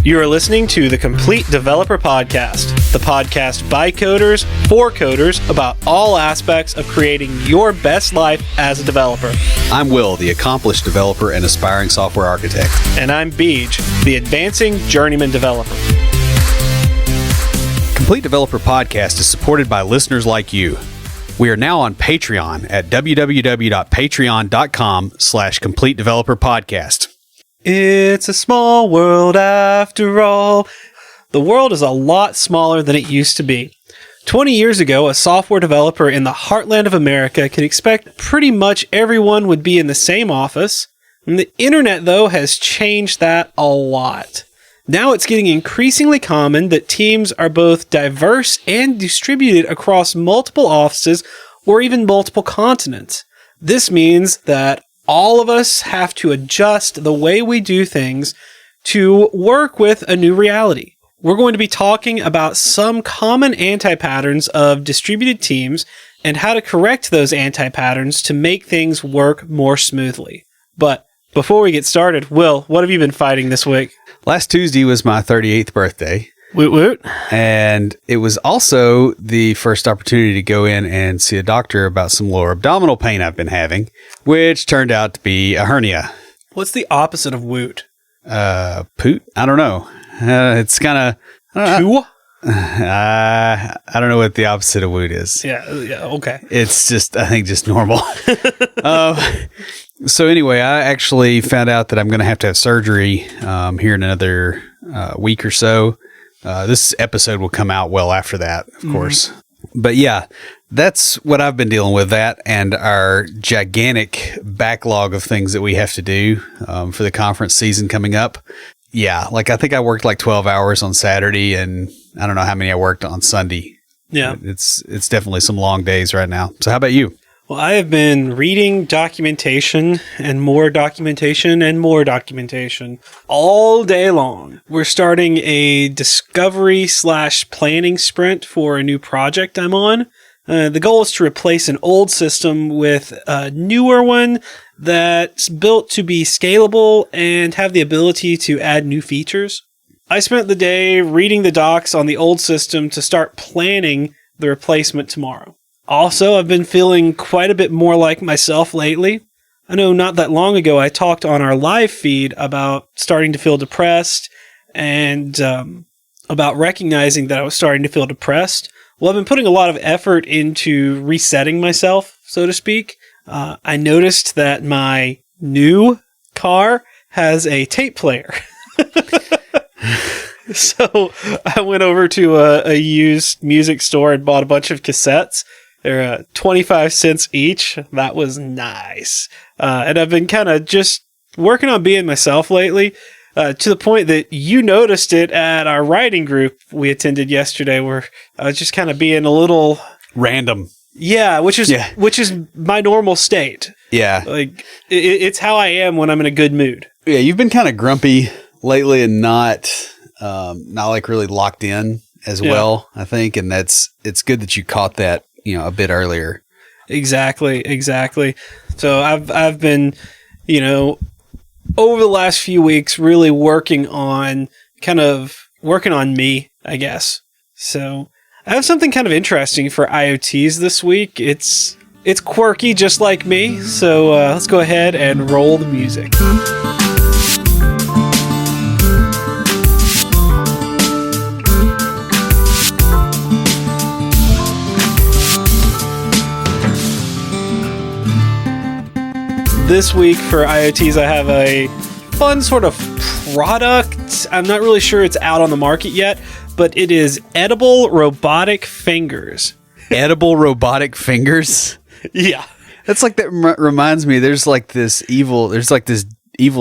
You are listening to the Complete Developer Podcast, the podcast by coders, for coders, about all aspects of creating your best life as a developer. I'm Will, the accomplished developer and aspiring software architect. And I'm Beej, the advancing journeyman developer. Complete Developer Podcast is supported by listeners like you. We are now on Patreon at www.patreon.com/Complete Developer Podcast. It's a small world after all. The world is a lot smaller than it used to be. 20 years ago, a software developer in the heartland of America could expect pretty much everyone would be in the same office. And the internet, though, has changed that a lot. Now it's getting increasingly common that teams are both diverse and distributed across multiple offices or even multiple continents. This means that all of us have to adjust the way we do things to work with a new reality. We're going to be talking about some common anti-patterns of distributed teams and how to correct those anti-patterns to make things work more smoothly. But before we get started, Will, what have you been fighting this week? Last Tuesday was my 38th birthday. Woot woot. And it was also the first opportunity to go in and see a doctor about some lower abdominal pain I've been having, which turned out to be a hernia. What's the opposite of woot? Poot? I don't know. It's kind of... Two? I don't know what the opposite of woot is. Yeah, okay. It's just, I think, just normal. So anyway, I actually found out that I'm going to have surgery here in another week or so. This episode will come out well after that, of course. But yeah, that's what I've been dealing with, that and our gigantic backlog of things that we have to do for the conference season coming up. Yeah, like I think I worked like 12 hours on Saturday, and I don't know how many I worked on Sunday. Yeah. It's definitely some long days right now. So how about you? Well, I have been reading documentation and more documentation and more documentation all day long. We're starting a discovery/planning sprint for a new project I'm on. The goal is to replace an old system with a newer one that's built to be scalable and have the ability to add new features. I spent the day reading the docs on the old system to start planning the replacement tomorrow. Also, I've been feeling quite a bit more like myself lately. I know not that long ago I talked on our live feed about starting to feel depressed and about recognizing that I was starting to feel depressed. Well, I've been putting a lot of effort into resetting myself, so to speak. I noticed that my new car has a tape player. So I went over to a used music store and bought a bunch of cassettes. They're 25 cents each. That was nice. And I've been kind of just working on being myself lately, to the point that you noticed it at our writing group we attended yesterday, where I was just kind of being a little random. Yeah, which is my normal state. Yeah. Like it's how I am when I'm in a good mood. Yeah, you've been kind of grumpy lately and not like really locked in as well, I think, and it's good that you caught that, a bit earlier. Exactly. So I've been, over the last few weeks, really working on me, I guess. So I have something kind of interesting for IoTs this week. It's quirky, just like me. So let's go ahead and roll the music. This week for IoTs, I have a fun sort of product. I'm not really sure it's out on the market yet, but it is edible robotic fingers. Edible robotic fingers? Yeah. That's like, that reminds me, there's this evil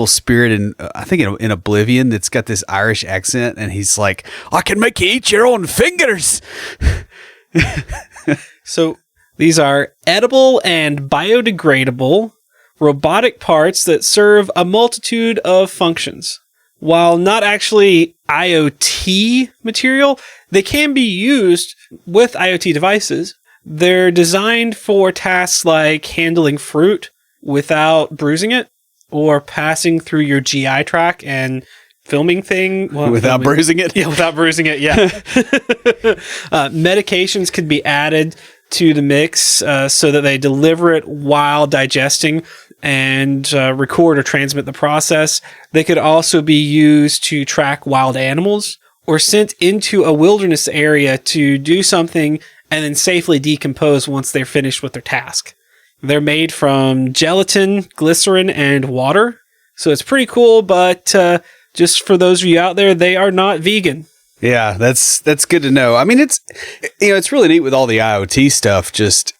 spirit in, I think in Oblivion, that's got this Irish accent, and he's like, I can make you eat your own fingers. So these are edible and biodegradable robotic parts that serve a multitude of functions. While not actually IoT material, they can be used with IoT devices. They're designed for tasks like handling fruit without bruising it, or passing through your GI tract and filming thing. Well, without bruising it? Yeah, without bruising it, yeah. Medications could be added to the mix so that they deliver it while digesting and record or transmit the process. They could also be used to track wild animals or sent into a wilderness area to do something and then safely decompose once they're finished with their task. They're made from gelatin, glycerin, and water. So it's pretty cool, but just for those of you out there, they are not vegan. Yeah, that's good to know. I mean, it's really neat with all the IoT stuff. Just,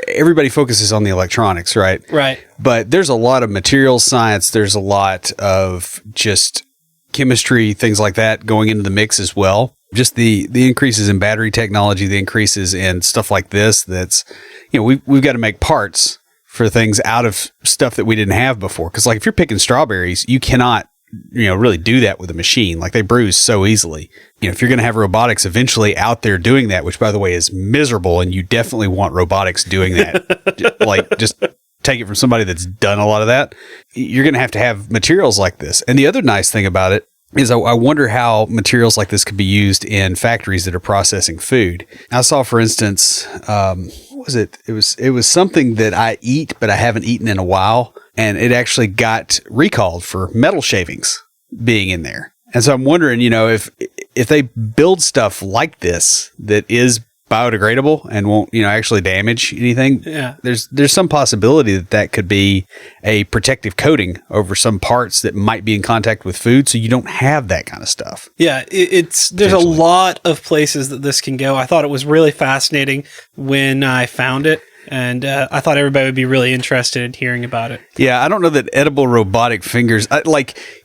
everybody focuses on the electronics, right? Right. But there's a lot of materials science. There's a lot of just chemistry, things like that going into the mix as well. Just the increases in battery technology, the increases in stuff like this. That's, we've got to make parts for things out of stuff that we didn't have before. Because like if you're picking strawberries, you cannot really do that with a machine. Like they bruise so easily. If you're going to have robotics eventually out there doing that, which by the way is miserable, and you definitely want robotics doing that, like just take it from somebody that's done a lot of that, you're going to have materials like this. And the other nice thing about it is I wonder how materials like this could be used in factories that are processing food. I saw, for instance, what was it? It was something that I eat, but I haven't eaten in a while. And it actually got recalled for metal shavings being in there. And so I'm wondering, if they build stuff like this that is biodegradable and won't, actually damage anything. Yeah. There's some possibility that could be a protective coating over some parts that might be in contact with food, so you don't have that kind of stuff. Yeah, there's a lot of places that this can go. I thought it was really fascinating when I found it. And I thought everybody would be really interested in hearing about it. Yeah, I don't know that edible robotic fingers,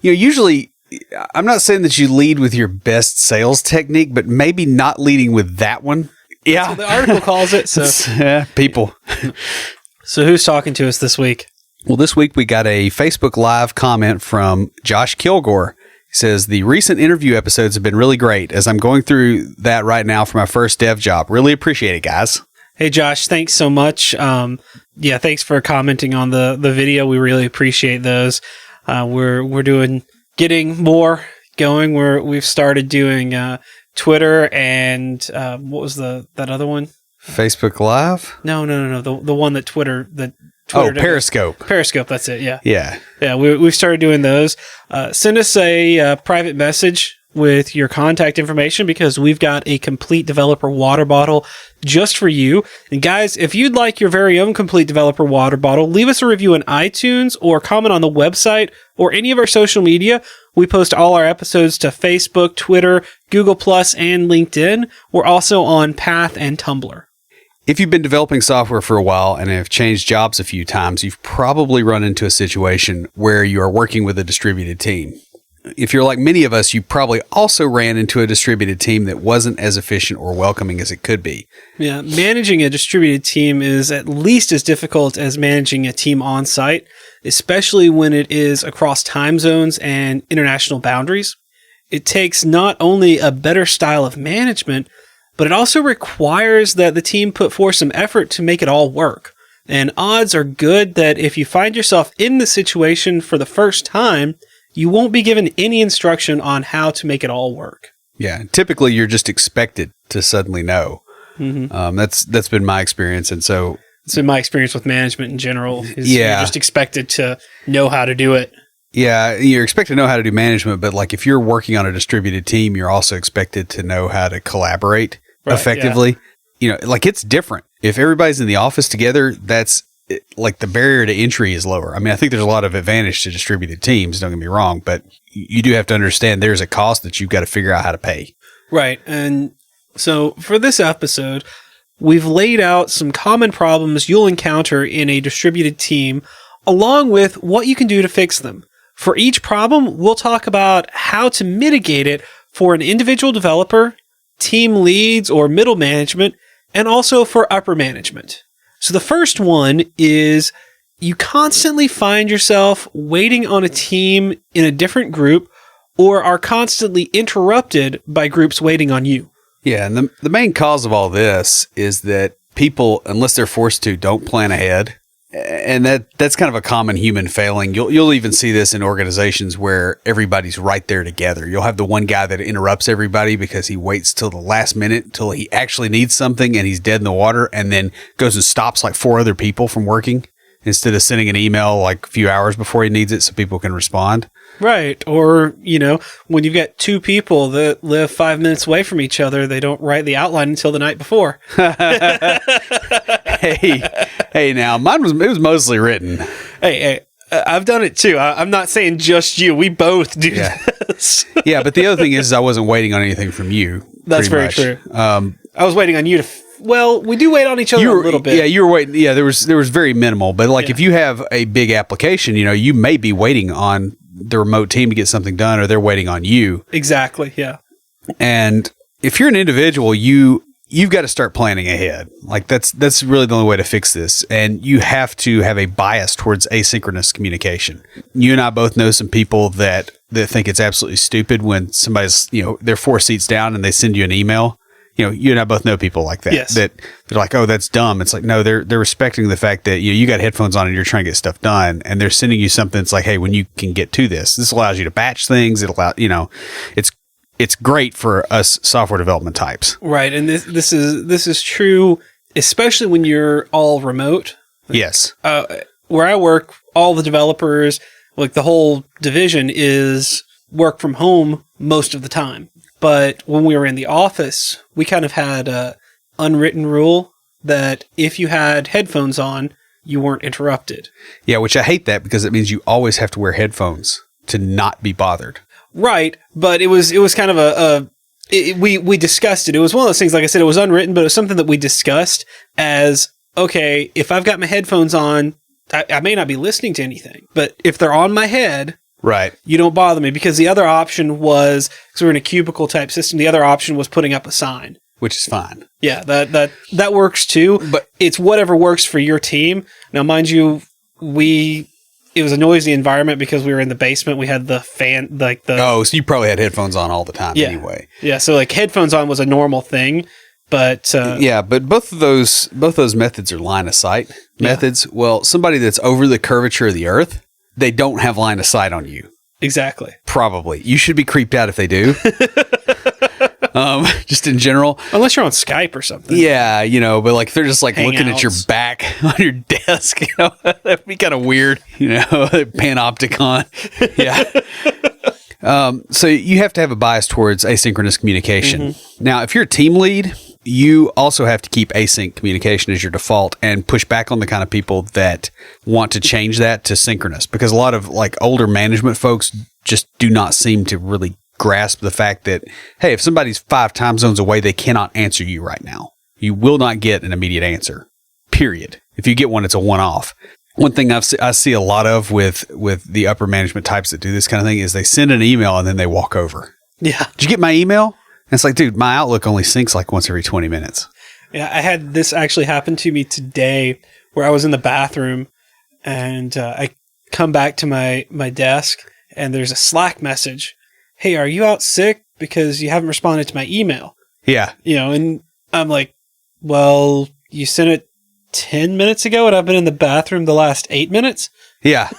usually, I'm not saying that you lead with your best sales technique, but maybe not leading with that one. Yeah. That's what the article calls it. So yeah, people. So who's talking to us this week? Well, this week we got a Facebook Live comment from Josh Kilgore. He says, the recent interview episodes have been really great as I'm going through that right now for my first dev job. Really appreciate it, guys. Hey, Josh, thanks so much. Thanks for commenting on the video. We really appreciate those. We're getting more going. We've started doing Twitter and what was that other one? Facebook Live? No. The one that Twitter Periscope. Periscope, that's it. Yeah. Yeah. We've started doing those. Send us a private message with your contact information because we've got a complete developer water bottle just for you. And guys, if you'd like your very own complete developer water bottle, leave us a review on iTunes or comment on the website or any of our social media. We post all our episodes to Facebook, Twitter, Google+, and LinkedIn. We're also on Path and Tumblr. If you've been developing software for a while and have changed jobs a few times, you've probably run into a situation where you are working with a distributed team. If you're like many of us, you probably also ran into a distributed team that wasn't as efficient or welcoming as it could be. Yeah, managing a distributed team is at least as difficult as managing a team on site, especially when it is across time zones and international boundaries. It takes not only a better style of management, but it also requires that the team put forth some effort to make it all work. And odds are good that if you find yourself in the situation for the first time, you won't be given any instruction on how to make it all work. Yeah, typically you're just expected to suddenly know. Mm-hmm. That's been my experience, and so it's been my experience with management in general. You're just expected to know how to do it. Yeah, you're expected to know how to do management, but like if you're working on a distributed team, you're also expected to know how to collaborate effectively. Yeah. Like it's different. If everybody's in the office together, that's like the barrier to entry is lower. I mean, I think there's a lot of advantage to distributed teams, don't get me wrong, but you do have to understand there's a cost that you've got to figure out how to pay. Right. And so for this episode, we've laid out some common problems you'll encounter in a distributed team, along with what you can do to fix them. For each problem, we'll talk about how to mitigate it for an individual developer, team leads or middle management, and also for upper management. So the first one is you constantly find yourself waiting on a team in a different group or are constantly interrupted by groups waiting on you. Yeah, and the main cause of all this is that people, unless they're forced to, don't plan ahead. And that's kind of a common human failing. You'll even see this in organizations where everybody's right there together. You'll have the one guy that interrupts everybody because he waits till the last minute till he actually needs something and he's dead in the water, and then goes and stops like 4 other people from working instead of sending an email like a few hours before he needs it so people can respond. Right. Or, when you've got 2 people that live 5 minutes away from each other, they don't write the outline until the night before. Hey, now it was mostly written. Hey, I've done it too. I'm not saying just you. We both do this. Yeah, but the other thing is I wasn't waiting on anything from you. That's very true. I was waiting on you to. Well, we do wait on each other a little bit. Yeah, you were waiting. Yeah, there was very minimal. But if you have a big application, you may be waiting on the remote team to get something done, or they're waiting on you. Exactly. Yeah. And if you're an individual, you've got to start planning ahead. Like that's really the only way to fix this. And you have to have a bias towards asynchronous communication. You and I both know some people that think it's absolutely stupid when somebody's, they're 4 seats down and they send you an email. You and I both know people like that. Yes. That they're like, oh, that's dumb. It's like, no, they're respecting the fact that you got headphones on and you're trying to get stuff done, and they're sending you something that's like, hey, when you can get to this allows you to batch things. It's great for us software development types. Right. And this is true, especially when you're all remote. Yes. Where I work, all the developers, like the whole division, is work from home most of the time. But when we were in the office, we kind of had a unwritten rule that if you had headphones on, you weren't interrupted. Yeah, which I hate that because it means you always have to wear headphones to not be bothered. Right, but it was kind of we discussed it. It was one of those things, like I said, it was unwritten, but it was something that we discussed as, okay, if I've got my headphones on, I may not be listening to anything, but if they're on my head, right, you don't bother me. Because the other option was, because we're in a cubicle type system, the other option was putting up a sign. Which is fine. Yeah, that works too, but it's whatever works for your team. Now, mind you, it was a noisy environment because we were in the basement. We had the fan, so you probably had headphones on all the time anyway. Yeah, so headphones on was a normal thing, but but both of those methods are line of sight methods. Well, somebody that's over the curvature of the earth, they don't have line of sight on you. Exactly. Probably. You should be creeped out if they do. Just in general. Unless you're on Skype or something. Yeah, but they're just looking at your Hangouts. back on your desk, that'd be kind of weird, panopticon. Yeah. So you have to have a bias towards asynchronous communication. Mm-hmm. Now, if you're a team lead, you also have to keep async communication as your default and push back on the kind of people that want to change that to synchronous, because a lot of older management folks just do not seem to really grasp the fact that, hey, if somebody's 5 time zones away, they cannot answer you right now. You will not get an immediate answer, period. If you get one, it's a one-off. One thing I see a lot of with the upper management types that do this kind of thing is they send an email and then they walk over. Yeah. Did you get my email? And it's like, dude, my Outlook only syncs once every 20 minutes. Yeah, I had this actually happen to me today where I was in the bathroom and I come back to my desk and there's a Slack message. Hey, are you out sick because you haven't responded to my email? Yeah. And I'm like, well, you sent it 10 minutes ago and I've been in the bathroom the last 8 minutes? Yeah.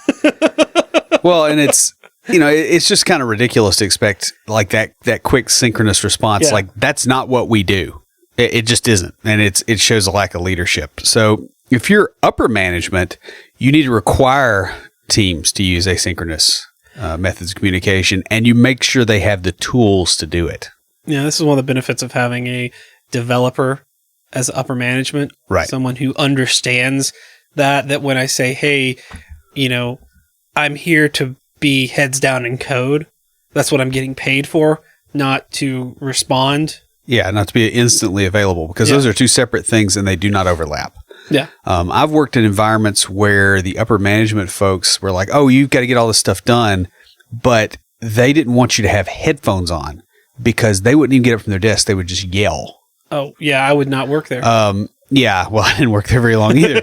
Well, and it's, it's just kind of ridiculous to expect that quick synchronous response. Yeah. That's not what we do. It just isn't. And it shows a lack of leadership. So if you're upper management, you need to require teams to use asynchronous methods of communication, and you make sure they have the tools to do it. Yeah, this is one of the benefits of having a developer as upper management. Right. Someone who understands that when I say, hey, I'm here to be heads down in code, that's what I'm getting paid for, not to respond. Yeah, not to be instantly available, because those are 2 separate things and they do not overlap. Yeah. I've worked in environments where the upper management folks were like, oh, you've got to get all this stuff done, but they didn't want you to have headphones on because they wouldn't even get up from their desk. They would just yell. Oh, yeah, I would not work there. Yeah, well, I didn't work there very long either.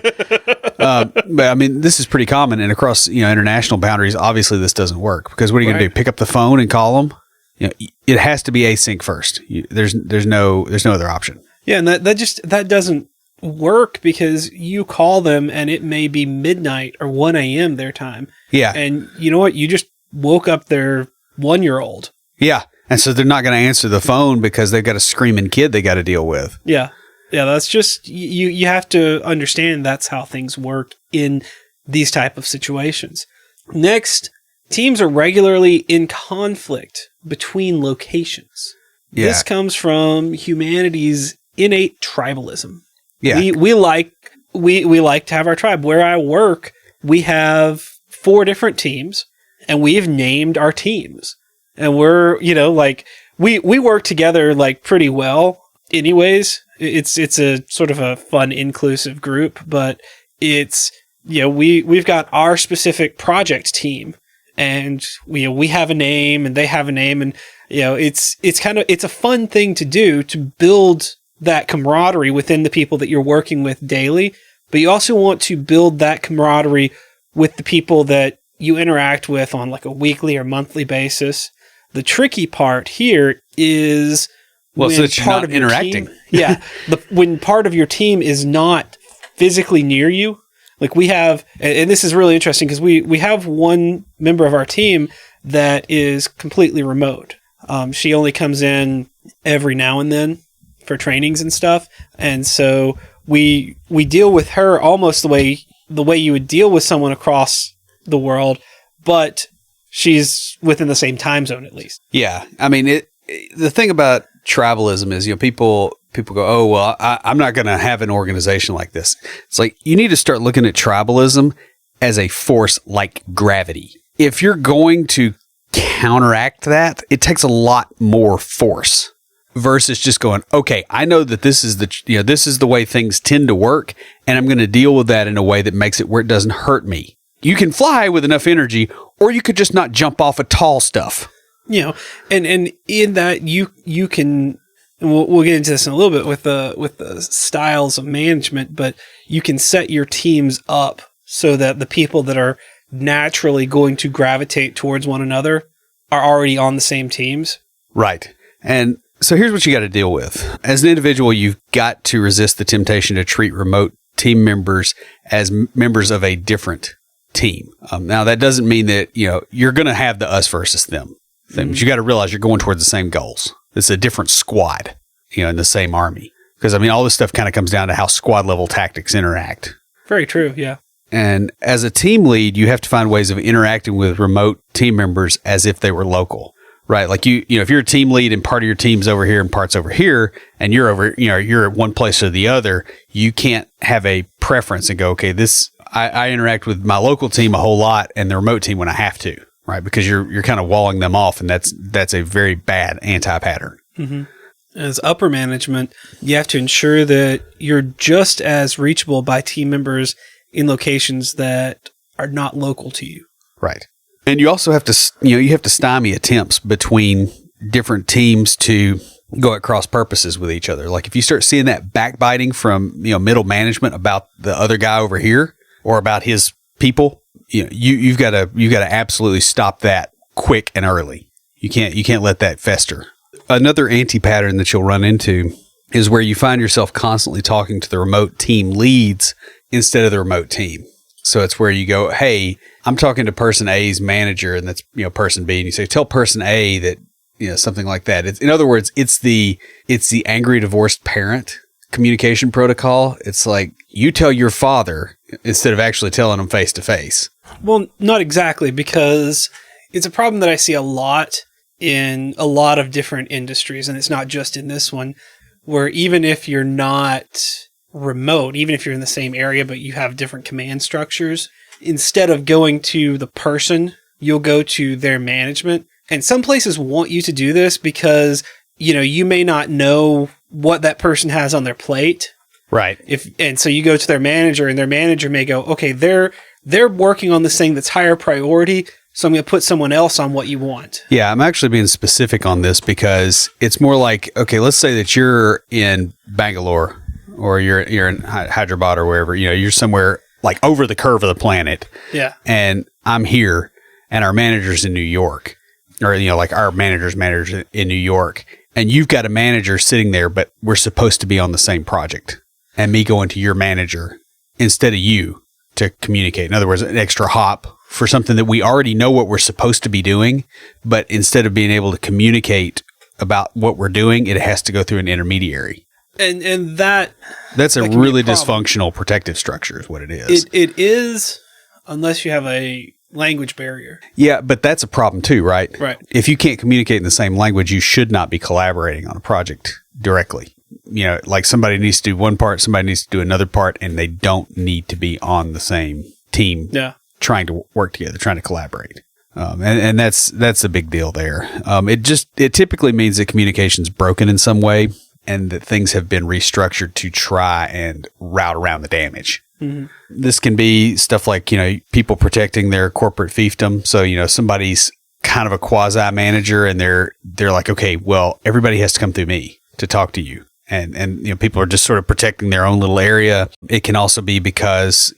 But I mean, this is pretty common, and across international boundaries, obviously this doesn't work, because what are you going to do? Pick up the phone and call them? It has to be async first. There's no other option. Yeah, and that doesn't work because you call them and it may be midnight or 1 a.m. their time. Yeah. And you know what? You just woke up their 1-year-old. Yeah. And so they're not going to answer the phone because they've got a screaming kid they got to deal with. Yeah. Yeah, that's just, you have to understand that's how things work in these type of situations. Next, teams are regularly in conflict between locations. Yeah. This comes from humanity's innate tribalism. Yeah. We like to have our tribe. Where I work, we have 4 different teams, and we've named our teams. And we're, we work together like pretty well anyways. It's a sort of a fun, inclusive group, but it's, we've got our specific project team, and we have a name and they have a name, and it's a fun thing to do to build that camaraderie within the people that you're working with daily, but you also want to build that camaraderie with the people that you interact with on like a weekly or monthly basis. The tricky part here is so that you're not interacting. When part of your team is not physically near you. Like we have, and this is really interesting because we have one member of our team that is completely remote. She only comes in every now and then for trainings and stuff. And so we deal with her almost the way you would deal with someone across the world, but she's within the same time zone at least. Yeah. I mean, the thing about tribalism is, people go, oh, well, I'm not going to have an organization like this. It's like, you need to start looking at tribalism as a force like gravity. If you're going to counteract that, it takes a lot more force versus just going, okay, I know that this is the way things tend to work, and I'm going to deal with that in a way that makes it where it doesn't hurt me. You can fly with enough energy, or you could just not jump off of tall stuff. And in that you can, and we'll get into this in a little bit with the styles of management, but you can set your teams up so that the people that are naturally going to gravitate towards one another are already on the same teams. Right. And so here's what you got to deal with. As an individual, you've got to resist the temptation to treat remote team members as members of a different team. Now, that doesn't mean that, you're going to have the us versus them thing, but you got to realize you're going towards the same goals. It's a different squad, in the same army. Because, all this stuff kind of comes down to how squad level tactics interact. Very true, yeah. And as a team lead, you have to find ways of interacting with remote team members as if they were local. Right. Like if you're a team lead and part of your team's over here and part's over here, and you're over, you're at one place or the other, you can't have a preference and go, okay, I interact with my local team a whole lot and the remote team when I have to, right? Because you're kind of walling them off, and that's a very bad anti-pattern. Mm-hmm. As upper management, you have to ensure that you're just as reachable by team members in locations that are not local to you. Right. And you also have to, you have to stymie attempts between different teams to go at cross purposes with each other. Like if you start seeing that backbiting from, middle management about the other guy over here or about his people, you've got to absolutely stop that quick and early. You can't let that fester. Another anti-pattern that you'll run into is where you find yourself constantly talking to the remote team leads instead of the remote team. So it's where you go, hey, I'm talking to person A's manager, and that's, person B. And you say, tell person A that, something like that. In other words, it's the angry divorced parent communication protocol. It's like you tell your father instead of actually telling him face to face. Well, not exactly, because it's a problem that I see a lot in a lot of different industries. And it's not just in this one, where even if you're not remote, even if you're in the same area, but you have different command structures, instead of going to the person, you'll go to their management. And some places want you to do this because, you may not know what that person has on their plate. Right. And so you go to their manager, and their manager may go, okay, they're working on this thing that's higher priority, so I'm going to put someone else on what you want. Yeah, I'm actually being specific on this because it's more like, okay, let's say that you're in Bangalore or you're in Hyderabad or wherever, you're somewhere like over the curve of the planet. Yeah. And I'm here and our manager's in New York, or, like our manager's manager in New York, and you've got a manager sitting there, but we're supposed to be on the same project. and me going to your manager instead of you to communicate. In other words, an extra hop for something that we already know what we're supposed to be doing, but instead of being able to communicate about what we're doing, it has to go through an intermediary. And that's a really dysfunctional protective structure is what it is. It is, unless you have a language barrier. Yeah, but that's a problem too, right? Right. If you can't communicate in the same language, you should not be collaborating on a project directly. You know, like somebody needs to do one part, somebody needs to do another part, and they don't need to be on the same team trying to work together, trying to collaborate. And that's a big deal there. It typically means that communication's broken in some way and that things have been restructured to try and route around the damage. Mm-hmm. This can be stuff like, people protecting their corporate fiefdom. So, somebody's kind of a quasi manager and they're like, okay, well, everybody has to come through me to talk to you. And people are just sort of protecting their own little area. It can also be because,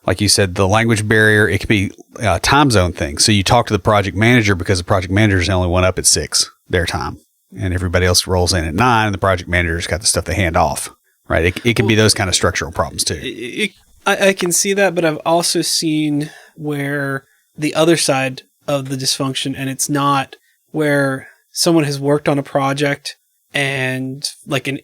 like you said, the language barrier, it could be a time zone thing. So you talk to the project manager because the project manager is the only one up at 6, their time. And everybody else rolls in at 9 and the project manager's got the stuff they hand off, right? It can be those kind of structural problems too. I can see that, but I've also seen where the other side of the dysfunction, and it's not where someone has worked on a project and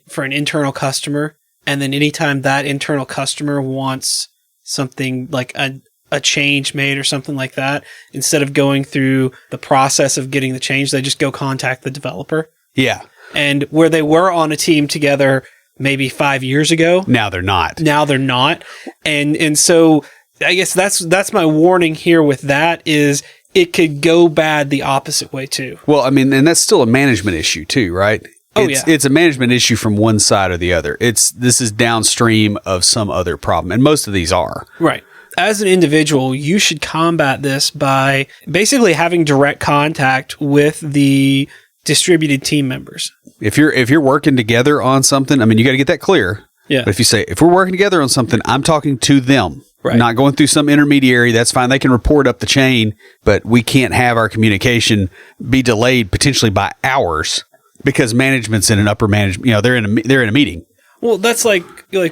for an internal customer, and then anytime that internal customer wants something like a change made or something like that, instead of going through the process of getting the change, they just go contact the developer. Yeah. And where they were on a team together maybe 5 years ago, now they're not. And so I guess that's my warning here with that is it could go bad the opposite way too. Well, I mean, and that's still a management issue too, right? It's a management issue from one side or the other. This is downstream of some other problem, and most of these are. Right. As an individual, you should combat this by basically having direct contact with the distributed team members. If you're working together on something, I mean, you got to get that clear. Yeah. But if you say, if we're working together on something, I'm talking to them. Right. Not going through some intermediary. That's fine. They can report up the chain, but we can't have our communication be delayed potentially by hours because management's in an upper management. They're in a meeting. Well, that's like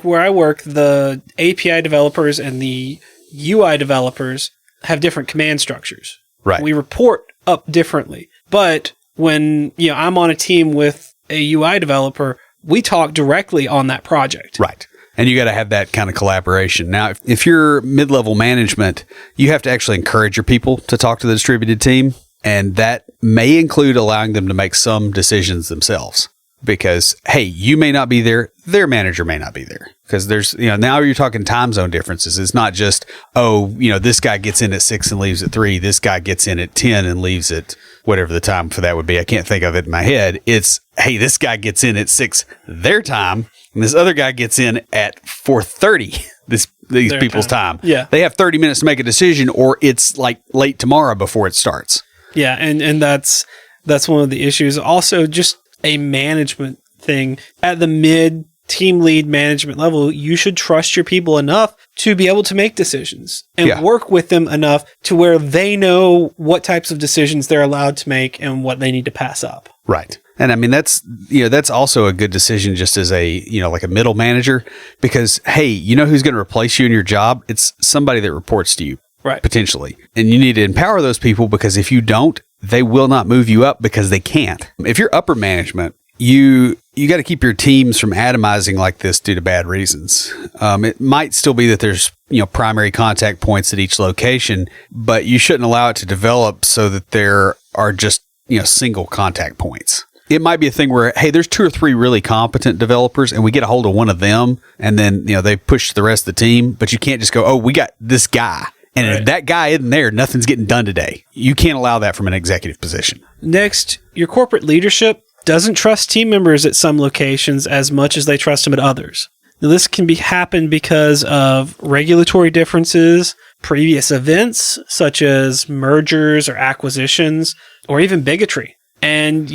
where I work. The API developers and the UI developers have different command structures. Right. We report up differently, but when I'm on a team with a UI developer, we talk directly on that project. Right. And you got to have that kind of collaboration. Now, if you're mid-level management, you have to actually encourage your people to talk to the distributed team. And that may include allowing them to make some decisions themselves. Because, hey, you may not be there, their manager may not be there. Because there's, now you're talking time zone differences. It's not just, this guy gets in at 6 and leaves at 3. This guy gets in at 10 and leaves at whatever the time for that would be. I can't think of it in my head. It's, hey, this guy gets in at 6 their time, and this other guy gets in at 4:30 these their people's time. Yeah. They have 30 minutes to make a decision, or it's like late tomorrow before it starts. Yeah, and that's one of the issues. Also, just a management thing. At the mid team lead management level, you should trust your people enough to be able to make decisions and work with them enough to where they know what types of decisions they're allowed to make and what they need to pass up. Right. And I mean, that's also a good decision just as a, like a middle manager, because, hey, who's going to replace you in your job? It's somebody that reports to you. Right. Potentially. And you need to empower those people, because if you don't, they will not move you up because they can't. If you're upper management, you got to keep your teams from atomizing like this due to bad reasons. It might still be that there's, primary contact points at each location, but you shouldn't allow it to develop so that there are just, single contact points. It might be a thing where, hey, there's 2 or 3 really competent developers and we get a hold of one of them and then, they push the rest of the team, but you can't just go, oh, we got this guy. And if that guy isn't there, nothing's getting done today. You can't allow that from an executive position. Next, your corporate leadership doesn't trust team members at some locations as much as they trust them at others. Now, this can happen because of regulatory differences, previous events such as mergers or acquisitions, or even bigotry. And,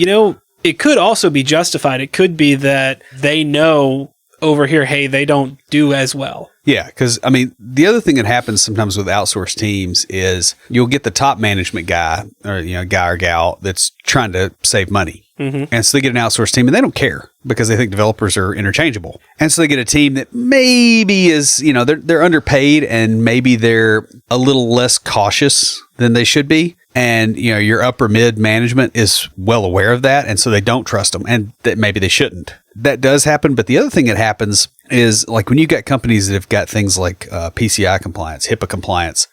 it could also be justified. It could be that they know over here, hey, they don't do as well. Yeah, because, I mean, the other thing that happens sometimes with outsourced teams is you'll get the top management guy or, guy or gal that's trying to save money. And so they get an outsourced team and they don't care because they think developers are interchangeable. And so they get a team that maybe is, they're underpaid and maybe they're a little less cautious than they should be. And, your upper mid management is well aware of that. And so they don't trust them, and that maybe they shouldn't. That does happen. But the other thing that happens is, like, when you got companies that have got things like PCI compliance, HIPAA compliance,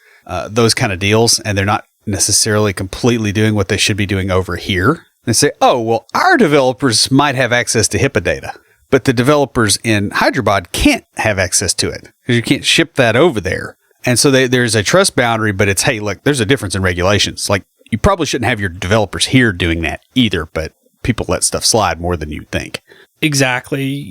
those kind of deals, and they're not necessarily completely doing what they should be doing over here. They say, oh, well, our developers might have access to HIPAA data, but the developers in Hyderabad can't have access to it because you can't ship that over there. And so there's a trust boundary, but it's, hey, look, there's a difference in regulations. Like, you probably shouldn't have your developers here doing that either, but people let stuff slide more than you think. Exactly.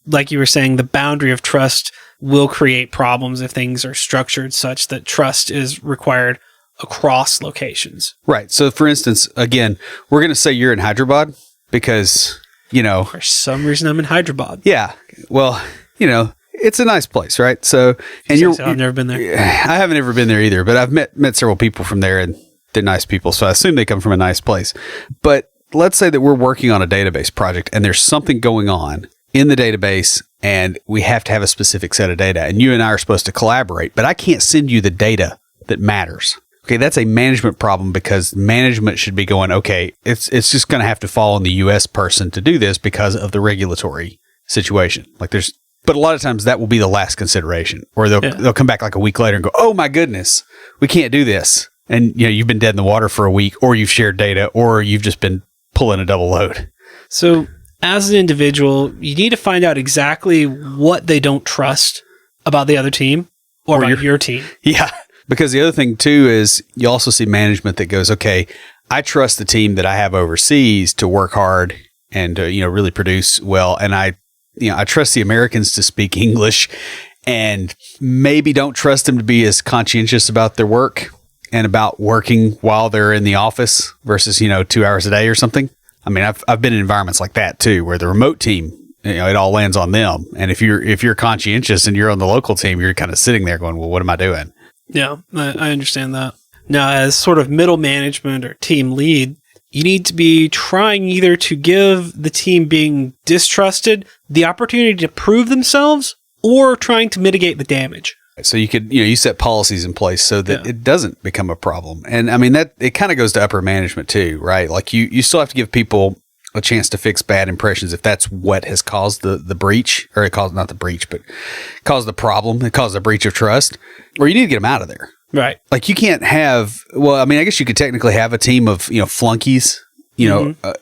Like you were saying, the boundary of trust will create problems if things are structured such that trust is required across locations. Right. So, for instance, again, we're going to say you're in Hyderabad because, for some reason I'm in Hyderabad. Yeah. Well, it's a nice place, right? So, and I've never been there. I haven't ever been there either, but I've met several people from there, and they're nice people. So I assume they come from a nice place. But let's say that we're working on a database project and there's something going on in the database and we have to have a specific set of data, and you and I are supposed to collaborate, but I can't send you the data that matters. Okay, that's a management problem because management should be going, okay, it's just going to have to fall on the U.S. person to do this because of the regulatory situation. But a lot of times that will be the last consideration, or they'll come back like a week later and go, oh my goodness, we can't do this. And you've been dead in the water for a week, or you've shared data, or you've just been pulling a double load. So as an individual, you need to find out exactly what they don't trust about the other team or about your team. Yeah. Because the other thing too is you also see management that goes, okay, I trust the team that I have overseas to work hard and really produce well, and I trust the Americans to speak English, and maybe don't trust them to be as conscientious about their work and about working while they're in the office versus 2 hours a day or something. I mean, I've been in environments like that too, where the remote team, it all lands on them, and if you're conscientious and you're on the local team, you're kind of sitting there going, well, what am I doing? Yeah, I understand that. Now, as sort of middle management or team lead, you need to be trying either to give the team being distrusted the opportunity to prove themselves, or trying to mitigate the damage. So you could, you set policies in place so that it doesn't become a problem. And I mean, that it kind of goes to upper management too, right? Like you still have to give people a chance to fix bad impressions if that's what has caused the breach, or it caused, not the breach, but caused the problem. It caused a breach of trust, or you need to get them out of there. Right. Like you can't have, well, I mean, I guess you could technically have a team of, flunkies,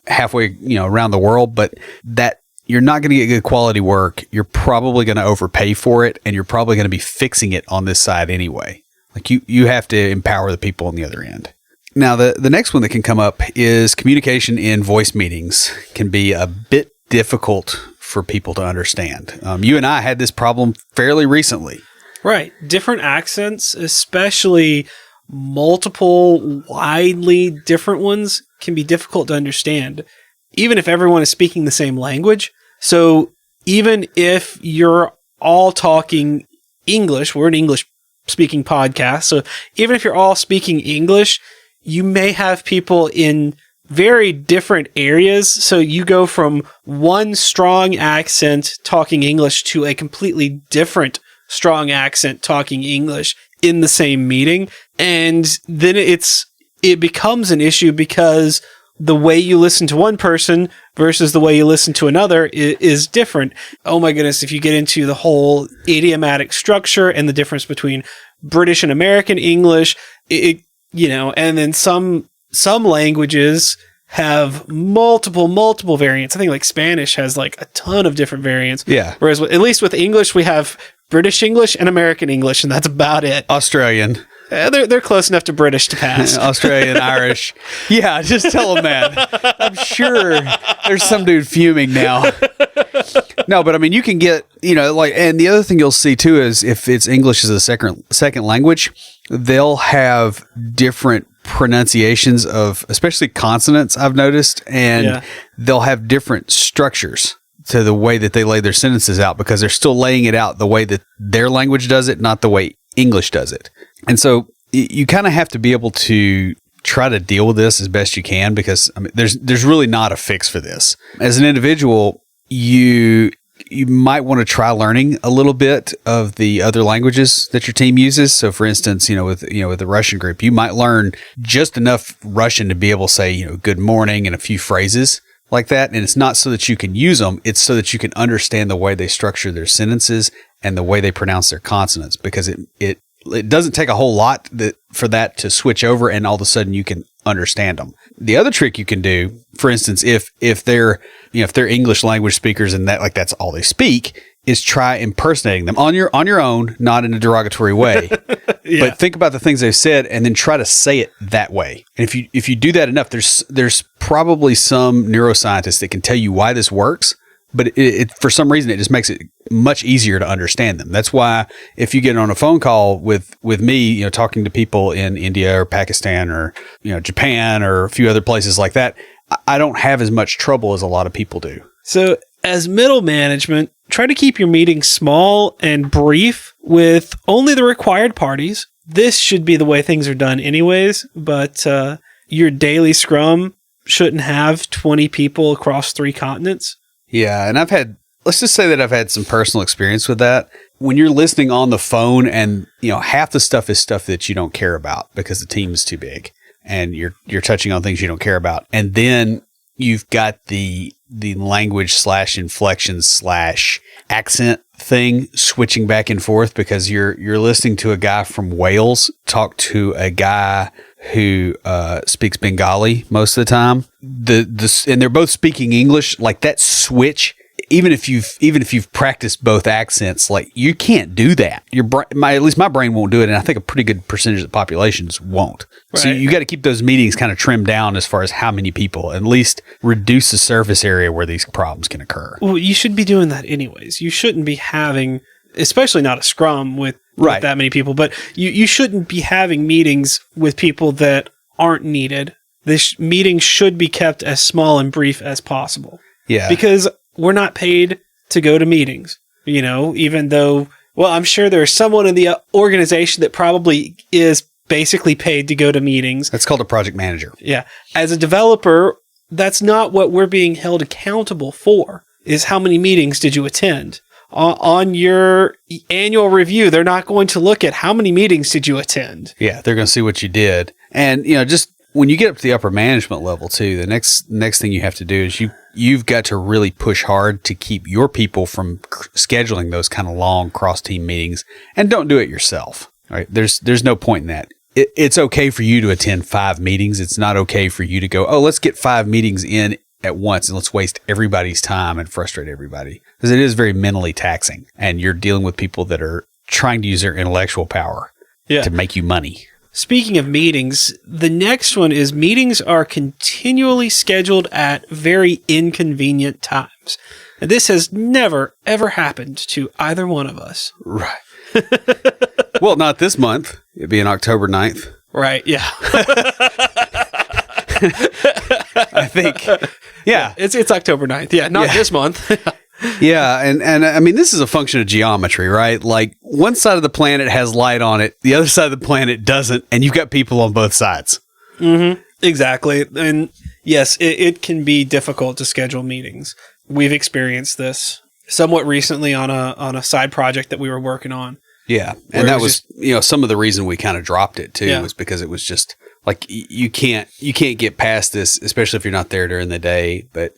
halfway, around the world, but that you're not going to get good quality work. You're probably going to overpay for it, and you're probably going to be fixing it on this side anyway. Like you have to empower the people on the other end. Now, the next one that can come up is communication in voice meetings can be a bit difficult for people to understand. You and I had this problem fairly recently. Right. Different accents, especially multiple, widely different ones, can be difficult to understand, even if everyone is speaking the same language. So even if you're all talking English, we're an English-speaking podcast, so even if you're all speaking English, you may have people in very different areas. So you go from one strong accent talking English to a completely different strong accent talking English in the same meeting. And then it becomes an issue because the way you listen to one person versus the way you listen to another is different. Oh my goodness, if you get into the whole idiomatic structure and the difference between British and American English, and then some languages have multiple variants. I think like Spanish has like a ton of different variants. Yeah. Whereas at least with English, we have British English and American English, and that's about it. Australian. They're close enough to British to pass. Australian, Irish. Yeah, just tell them that. I'm sure there's some dude fuming now. No, but I mean, you can get, and the other thing you'll see too is if it's English as a second language, they'll have different pronunciations of, especially consonants, I've noticed, and they'll have different structures to the way that they lay their sentences out because they're still laying it out the way that their language does it, not the way English does it. And so you kind of have to be able to try to deal with this as best you can, because I mean, there's really not a fix for this. As an individual, you might want to try learning a little bit of the other languages that your team uses. So for instance, with the Russian group, you might learn just enough Russian to be able to say, good morning and a few phrases like that. And it's not so that you can use them. It's so that you can understand the way they structure their sentences and the way they pronounce their consonants, because it doesn't take a whole lot for that to switch over and all of a sudden you can understand them. The other trick you can do, for instance, if they're English language speakers and that's all they speak, is try impersonating them on your own, not in a derogatory way. Yeah. But think about the things they've said and then try to say it that way. And if you do that enough, there's probably some neuroscientist that can tell you why this works. But it for some reason, it just makes it much easier to understand them. That's why if you get on a phone call with me, talking to people in India or Pakistan or, Japan or a few other places like that, I don't have as much trouble as a lot of people do. So as middle management, try to keep your meetings small and brief with only the required parties. This should be the way things are done anyways, but your daily scrum shouldn't have 20 people across 3 continents. Yeah, and let's just say that I've had some personal experience with that. When you're listening on the phone and, half the stuff is stuff that you don't care about because the team is too big and you're touching on things you don't care about. And then you've got the language /inflection /accent thing switching back and forth because you're listening to a guy from Wales talk to a guy who speaks Bengali most of the time. And they're both speaking English. Like that switch, even if you've practiced both accents, like you can't do that. At least my brain won't do it, and I think a pretty good percentage of the populations won't. Right. So you got to keep those meetings kind of trimmed down as far as how many people, at least reduce the surface area where these problems can occur. Well, you should be doing that anyways. You shouldn't be having, especially not a scrum with that many people, but you shouldn't be having meetings with people that aren't needed. This meeting should be kept as small and brief as possible. Yeah. Because we're not paid to go to meetings, even though, well, I'm sure there's someone in the organization that probably is basically paid to go to meetings. That's called a project manager. Yeah. As a developer, that's not what we're being held accountable for, is how many meetings did you attend. On your annual review, they're not going to look at how many meetings did you attend. Yeah, they're going to see what you did. And, just when you get up to the upper management level too, the next thing you have to do is you've got to really push hard to keep your people from scheduling those kind of long cross-team meetings, and don't do it yourself. Right? There's no point in that. It's okay for you to attend 5 meetings. It's not okay for you to go, let's get 5 meetings in at once and let's waste everybody's time and frustrate everybody, because it is very mentally taxing, and you're dealing with people that are trying to use their intellectual power to make you money. Speaking of meetings, the next one is meetings are continually scheduled at very inconvenient times. And this has never, ever happened to either one of us. Right. Well, not this month. It'd be on October 9th. Right, yeah. I think. Yeah. It's October 9th. Yeah, not this month. Yeah, and I mean, this is a function of geometry, right? Like, one side of the planet has light on it, the other side of the planet doesn't, and you've got people on both sides. Mm-hmm. Exactly. And yes, it can be difficult to schedule meetings. We've experienced this somewhat recently on a side project that we were working on. Yeah, and that was some of the reason we kind of dropped it too, was because it was just like you can't get past this, especially if you're not there during the day. But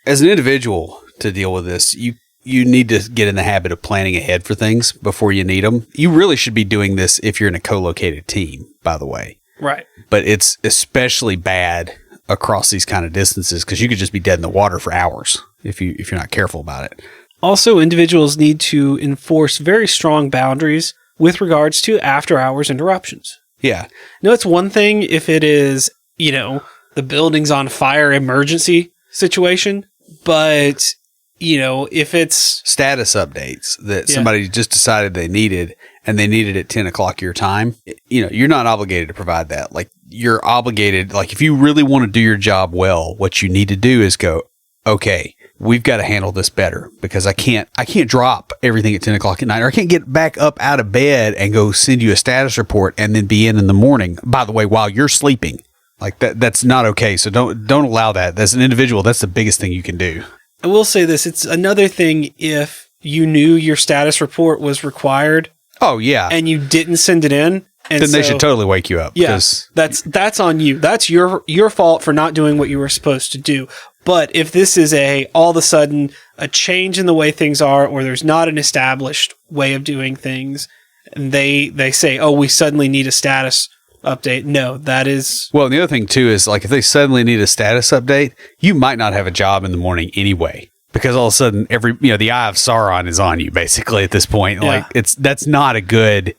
as an individual to deal with this, you need to get in the habit of planning ahead for things before you need them. You really should be doing this if you're in a co-located team, by the way. Right. But it's especially bad across these kind of distances because you could just be dead in the water for hours if you're not careful about it. Also, individuals need to enforce very strong boundaries with regards to after-hours interruptions. Yeah. Now, it's one thing if it is, the building's on fire emergency situation, but, if it's status updates that somebody just decided they needed and they needed at 10 o'clock your time, you're not obligated to provide that. Like, you're obligated, like, if you really want to do your job well, what you need to do is go, okay, we've got to handle this better because I can't drop everything at 10 o'clock at night, or I can't get back up out of bed and go send you a status report and then be in the morning, by the way, while you're sleeping. Like that's not okay. So don't allow that. As an individual, that's the biggest thing you can do. I will say this. It's another thing if you knew your status report was required. Oh, yeah. And you didn't send it in. And then they should totally wake you up. Yeah, that's on you. That's your fault for not doing what you were supposed to do. But if this is all of a sudden a change in the way things are, or there's not an established way of doing things, and they say, oh, we suddenly need a status update. No, that is... Well, and the other thing too is like if they suddenly need a status update, you might not have a job in the morning anyway. Because all of a sudden the eye of Sauron is on you basically at this point. Yeah. Like that's not a good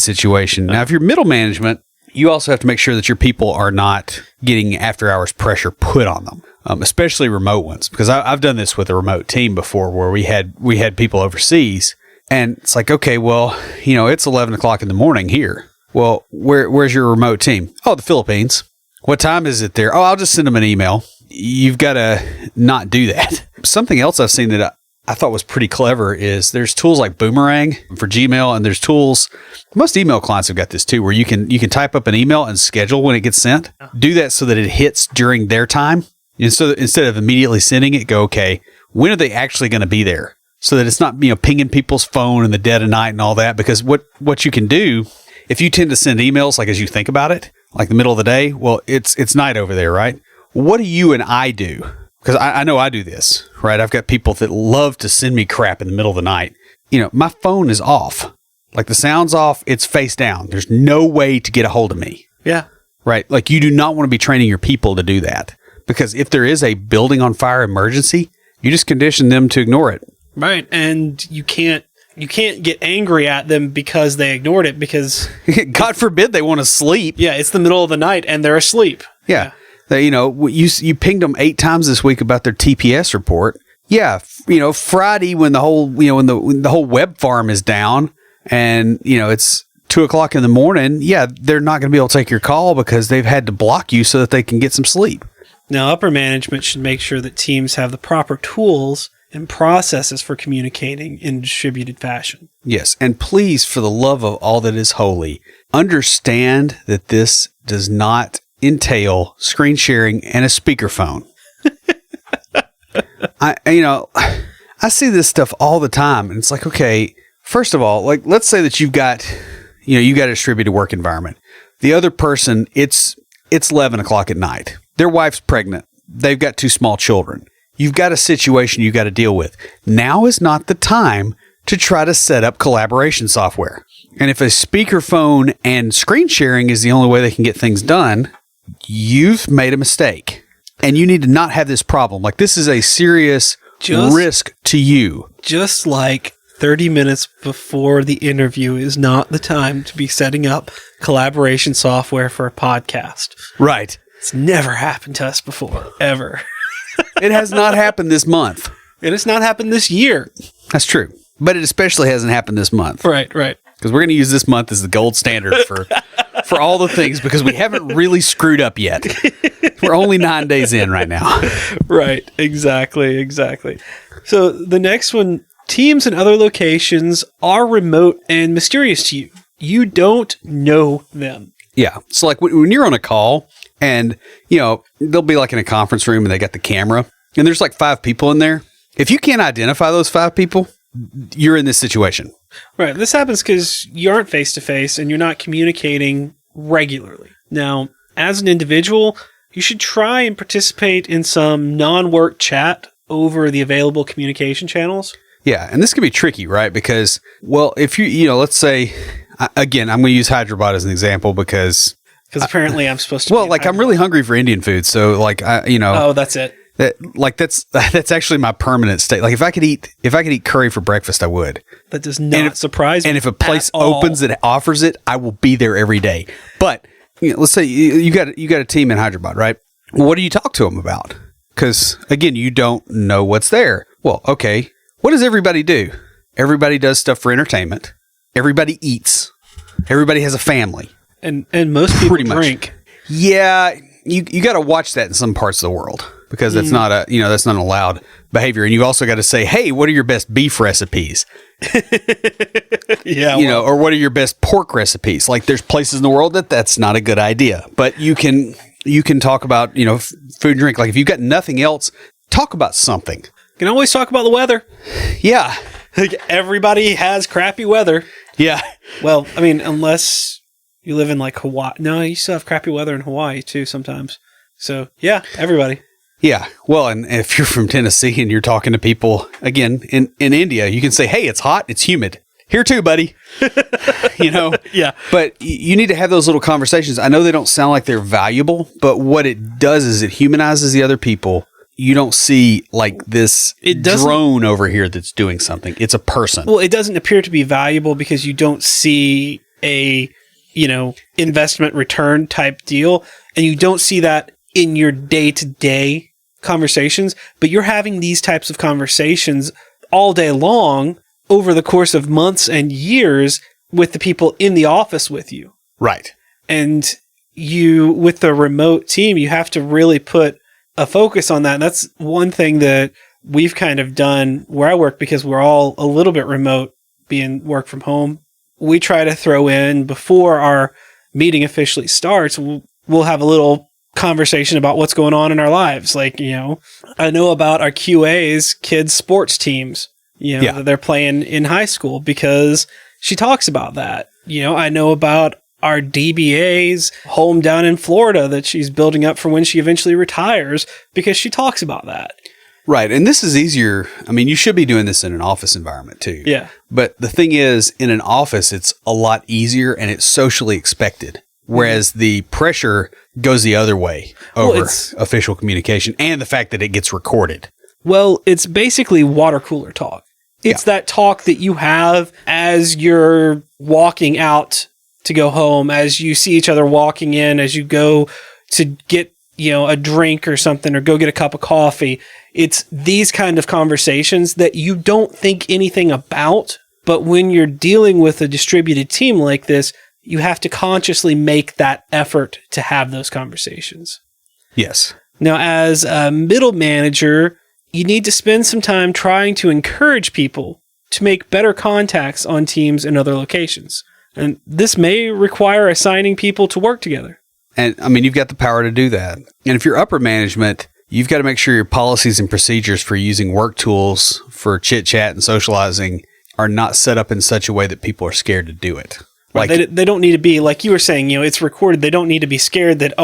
situation. Now, if you're middle management, you also have to make sure that your people are not getting after hours pressure put on them, especially remote ones. Because I've done this with a remote team before where we had people overseas, and it's like, okay, well, it's 11 o'clock in the morning here. Well, where's your remote team? Oh, the Philippines. What time is it there? Oh, I'll just send them an email. You've got to not do that. Something else I've seen that I thought was pretty clever is there's tools like Boomerang for Gmail, and there's tools, most email clients have got this too, where you can type up an email and schedule when it gets sent. Do that so that it hits during their time. And so instead of immediately sending it, go, okay, when are they actually going to be there? So that it's not, pinging people's phone in the dead of night and all that. Because what you can do, if you tend to send emails like as you think about it, like the middle of the day, well, it's night over there, right? What do you and I do? Because I know I do this, right? I've got people that love to send me crap in the middle of the night. My phone is off. Like the sound's off, it's face down. There's no way to get a hold of me. Yeah. Right? Like you do not want to be training your people to do that. Because if there is a building on fire emergency, you just condition them to ignore it. Right. And you can't get angry at them because they ignored it because... God forbid they want to sleep. Yeah, it's the middle of the night and they're asleep. Yeah. You pinged them 8 times this week about their TPS report. Yeah, Friday when the whole when the whole web farm is down and it's 2 o'clock in the morning. Yeah, they're not going to be able to take your call because they've had to block you so that they can get some sleep. Now, upper management should make sure that teams have the proper tools and processes for communicating in a distributed fashion. Yes, and please, for the love of all that is holy, understand that this does not entail screen sharing and a speakerphone. I see this stuff all the time, and it's like, okay, first of all, like let's say that you've got a distributed work environment. The other person, it's 11 o'clock at night. Their wife's pregnant. They've got 2 small children. You've got a situation you've got to deal with. Now is not the time to try to set up collaboration software. And if a speakerphone and screen sharing is the only way they can get things done, you've made a mistake. And you need to not have this problem. Like this is a serious risk to you. Just like 30 minutes before the interview is not the time to be setting up collaboration software for a podcast. Right. It's never happened to us before, ever. It has not happened this month. And it's not happened this year. That's true. But it especially hasn't happened this month. Right. Because we're going to use this month as the gold standard for all the things because we haven't really screwed up yet. We're only 9 days in right now. Right. Exactly. So the next one, teams in other locations are remote and mysterious to you. You don't know them. Yeah. So like when you're on a call and, they'll be like in a conference room and they got the camera and there's like 5 people in there. If you can't identify those 5 people, you're in this situation. Right. This happens because you aren't face-to-face and you're not communicating regularly. Now, as an individual, you should try and participate in some non-work chat over the available communication channels. Yeah, and this can be tricky, right? Because, well, if let's say, again, I'm going to use Hyderabad as an example because apparently I'm supposed to. Well, like I'm really hungry for Indian food, so like Oh, that's it. That's actually my permanent state. Like if I could eat curry for breakfast, I would. That does not surprise me. And if a place opens that offers it, I will be there every day. But let's say you got a team in Hyderabad, right? Well, what do you talk to them about? Because again, you don't know what's there. Well, okay, what does everybody do? Everybody does stuff for entertainment. Everybody eats. Everybody has a family. And most people drink. Yeah, you got to watch that in some parts of the world. because that's not that's not an allowed behavior. And you've also got to say, hey, what are your best beef recipes? Yeah. Or what are your best pork recipes? Like there's places in the world that's not a good idea, but you can talk about, food and drink. Like if you've got nothing else, talk about something. You can always talk about the weather. Yeah. Like everybody has crappy weather. Yeah. Well, I mean, unless you live in like Hawaii. No, you still have crappy weather in Hawaii too sometimes. So yeah, everybody. Yeah. Well, and if you're from Tennessee and you're talking to people, again, in India, you can say, hey, it's hot, it's humid. Here too, buddy. Yeah. But you need to have those little conversations. I know they don't sound like they're valuable, but what it does is it humanizes the other people. You don't see like this drone over here that's doing something. It's a person. Well, it doesn't appear to be valuable because you don't see a, investment return type deal. And you don't see that in your day-to-day conversations, but you're having these types of conversations all day long over the course of months and years with the people in the office with you. Right. And you, with the remote team, you have to really put a focus on that. And that's one thing that we've kind of done where I work, because we're all a little bit remote, being work from home. We try to throw in, before our meeting officially starts, we'll have a little conversation about what's going on in our lives. Like, I know about our QA's kids sports teams, that they're playing in high school, because she talks about that. I know about our DBA's home down in Florida that she's building up for when she eventually retires, because she talks about that. Right. And this is easier. I mean, you should be doing this in an office environment too. Yeah. But the thing is, in an office, it's a lot easier and it's socially expected. Whereas the pressure goes the other way over official communication and the fact that it gets recorded. Well, it's basically water cooler talk. It's that talk that you have as you're walking out to go home, as you see each other walking in, as you go to get, a drink or something, or go get a cup of coffee. It's these kind of conversations that you don't think anything about. But when you're dealing with a distributed team like this, you have to consciously make that effort to have those conversations. Yes. Now, as a middle manager, you need to spend some time trying to encourage people to make better contacts on teams in other locations. And this may require assigning people to work together. And I mean, you've got the power to do that. And if you're upper management, you've got to make sure your policies and procedures for using work tools for chit chat and socializing are not set up in such a way that people are scared to do it. Like, they don't need to be, like you were saying, it's recorded. They don't need to be scared that,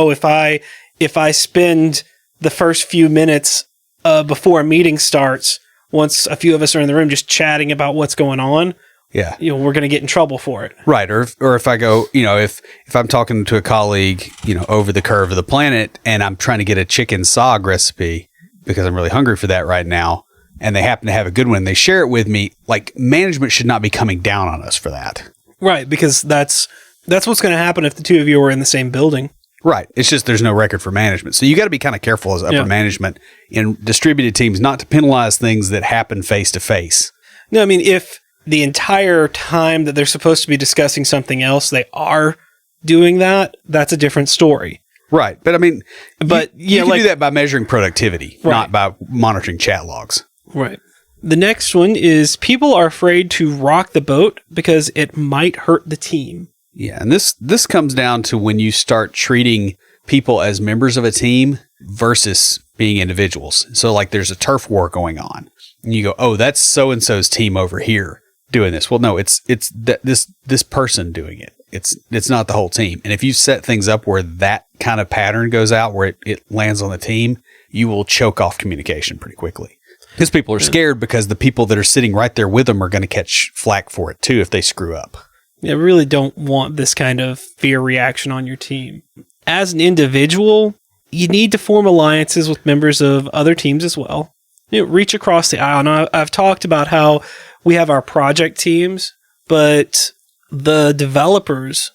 if I spend the first few minutes before a meeting starts, once a few of us are in the room just chatting about what's going on, we're going to get in trouble for it. Right. Or if I go, if I'm talking to a colleague, over the curve of the planet and I'm trying to get a chicken sog recipe because I'm really hungry for that right now, and they happen to have a good one, they share it with me, like management should not be coming down on us for that. Right, because that's what's going to happen if the two of you are in the same building. Right. It's just there's no record for management. So you got to be kind of careful as upper management in distributed teams not to penalize things that happen face to face. No, I mean, if the entire time that they're supposed to be discussing something else, they are doing that, that's a different story. Right. But I mean, you can do that by measuring productivity, not by monitoring chat logs. Right. The next one is people are afraid to rock the boat because it might hurt the team. Yeah, and this comes down to when you start treating people as members of a team versus being individuals. So like there's a turf war going on, and you go, "Oh, that's so and so's team over here doing this." Well, no, it's this person doing it. It's not the whole team. And if you set things up where that kind of pattern goes out, where it lands on the team, you will choke off communication pretty quickly. Because people are scared because the people that are sitting right there with them are going to catch flack for it too if they screw up. Yeah, really don't want this kind of fear reaction on your team. As an individual, you need to form alliances with members of other teams as well. Reach across the aisle. Now, I've talked about how we have our project teams, but the developers,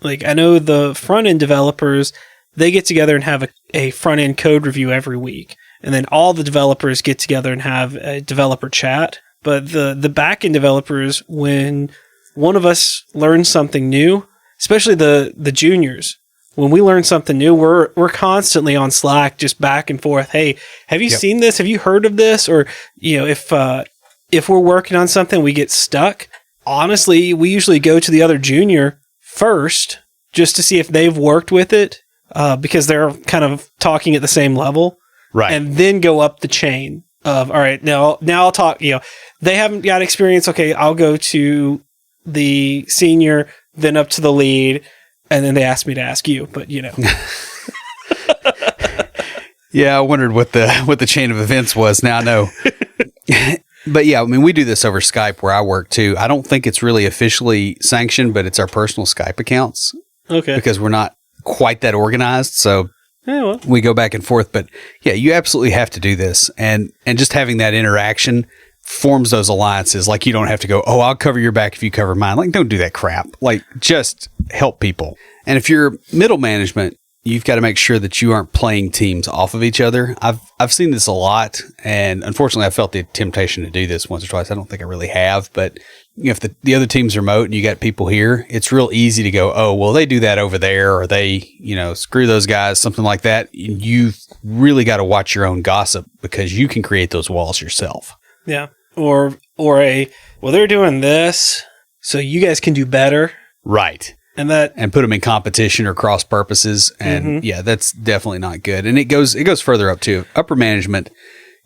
like I know the front-end developers, they get together and have a front-end code review every week. And then all the developers get together and have a developer chat. But the back-end developers, when one of us learns something new, especially the juniors, when we learn something new, we're constantly on Slack, just back and forth. Hey, have you seen this? Have you heard of this? Or, if we're working on something, we get stuck. Honestly, we usually go to the other junior first just to see if they've worked with it, because they're kind of talking at the same level. Right. And then go up the chain of, all right, now I'll talk, they haven't got experience. Okay, I'll go to the senior, then up to the lead, and then they asked me to ask you, but Yeah, I wondered what the chain of events was. Now I know. But yeah, I mean, we do this over Skype where I work too. I don't think it's really officially sanctioned, but it's our personal Skype accounts. Okay. Because we're not quite that organized, so we go back and forth. But yeah, you absolutely have to do this, and just having that interaction forms those alliances. Like, you don't have to go, oh, I'll cover your back if you cover mine. Like, don't do that crap. Like, just help people. And if you're middle management, you've got to make sure that you aren't playing teams off of each other. I've seen this a lot, and unfortunately, I felt the temptation to do this once or twice. I don't think I really have, but if the other team's remote and you got people here, it's real easy to go, oh, well, they do that over there, or they, screw those guys, something like that. You've really got to watch your own gossip, because you can create those walls yourself. Yeah. Or they're doing this, so you guys can do better. Right. And put them in competition or cross purposes. And yeah, that's definitely not good. And it goes further up too. Upper management,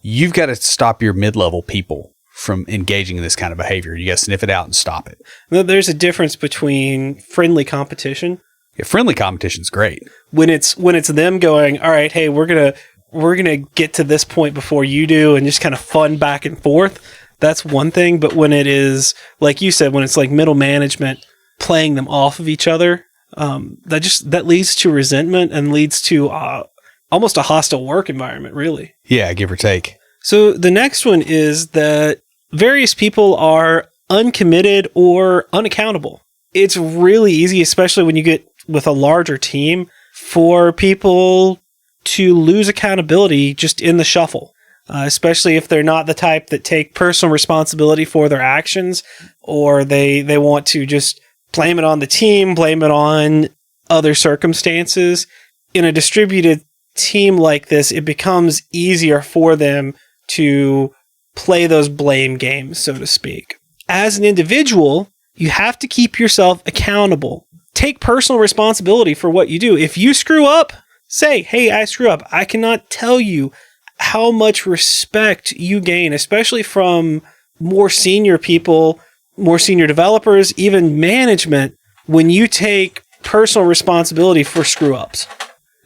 you've got to stop your mid-level people from engaging in this kind of behavior. You got to sniff it out and stop it. There's a difference between friendly competition. Yeah, friendly competition is great. When it's them going, all right, hey, we're gonna get to this point before you do, and just kind of fun back and forth. That's one thing. But when it is, like you said, when it's like middle management playing them off of each other, that leads to resentment and leads to almost a hostile work environment, really. Yeah, give or take. So the next one is that various people are uncommitted or unaccountable. It's really easy, especially when you get with a larger team, for people to lose accountability just in the shuffle, especially if they're not the type that take personal responsibility for their actions, or they want to just blame it on the team, blame it on other circumstances. In a distributed team like this, it becomes easier for them to play those blame games, so to speak. As an individual, you have to keep yourself accountable. Take personal responsibility for what you do. If you screw up, say, hey, I screw up. I cannot tell you how much respect you gain, especially from more senior people, more senior developers, even management, when you take personal responsibility for screw ups.